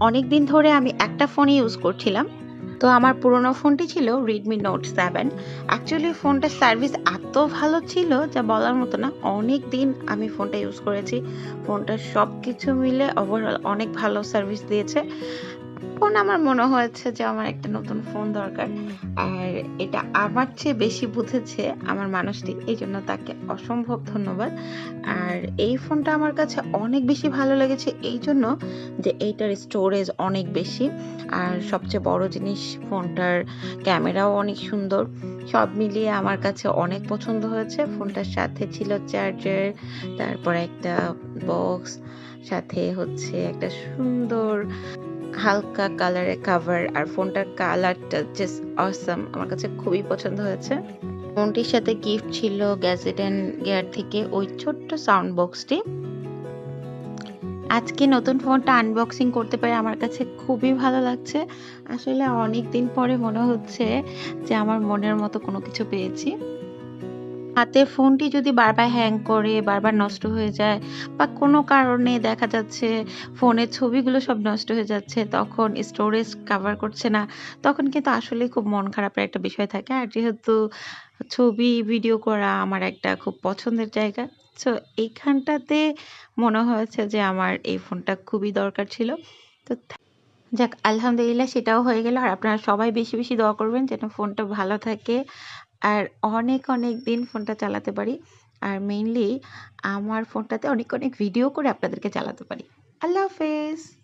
অনেকদিন ধরে আমি একটা ফোনই ইউজ করছিলাম। তো আমার পুরনো ফোনটি ছিল Redmi Note 7। অ্যাকচুয়ালি ফোনটার সার্ভিস এত ভালো ছিল যা বলার মতো না। অনেকদিন আমি ফোনটা ইউজ করেছি। ফোনটার সবকিছু মিলে ওভারঅল অনেক ভালো সার্ভিস দিয়েছে। এখন আমার মনে হয়েছে যে আমার একটা নতুন ফোন দরকার। আর এটা আমার চেয়ে বেশি বুঝেছে আমার মানুষটি। এইজন্য তাকে অসম্ভব ধন্যবাদ। আর এই ফোনটা আমার কাছে অনেক বেশি ভালো লেগেছে এইজন্য যে এইটার স্টোরেজ অনেক বেশি। আর সবচেয়ে বড় জিনিস ফোনটার ক্যামেরাও অনেক সুন্দর। সব মিলিয়ে আমার কাছে অনেক পছন্দ হয়েছে। ফোনটার সাথে ছিল চার্জার, তারপরে একটা বক্স, সাথে হচ্ছে একটা সুন্দর হালকা কালারের কভার। আর ফোনটার কালারটা জাস্ট অসাম, আমার কাছে খুবই পছন্দ হয়েছে। ফোনটির সাথে গিফট ছিল গ্যাজেট অ্যান্ড গিয়ার থেকে ওই ছোট্ট সাউন্ড বক্সটি। আজকে নতুন ফোনটা আনবক্সিং করতে পেরে আমার কাছে খুবই ভালো লাগছে। আসলে অনেক দিন পরে মনে হচ্ছে যে আমার মনের মতো কোনো কিছু পেয়েছি। হাতে ফোনটি যদি বারবার হ্যাং করে, বারবার নষ্ট হয়ে যায় বা কোনো কারণে দেখা যাচ্ছে ফোনের ছবিগুলো সব নষ্ট হয়ে যাচ্ছে, তখন স্টোরেজ কাভার করছে না, তখন কিন্তু আসলেই খুব মন খারাপের একটা বিষয় থাকে। আর যেহেতু ছবি, ভিডিও করা আমার একটা খুব পছন্দের জায়গা। সো এইখানটাতে মনে হয়েছে যে আমার এই ফোনটা খুবই দরকার ছিল। তো যাক আলহামদুলিল্লাহ সেটাও হয়ে গেল। আর আপনারা সবাই বেশি, বেশি দোয়া করবেন যেন ফোনটা ভালো থাকে। আর অনেক, অনেক দিন ফোনটা চালাতে পারি। আর মেইনলি আমার ফোনটাতে অনেক, অনেক ভিডিও করে আপনাদেরকে চালাতে পারি। আল্লাহ হাফেজ।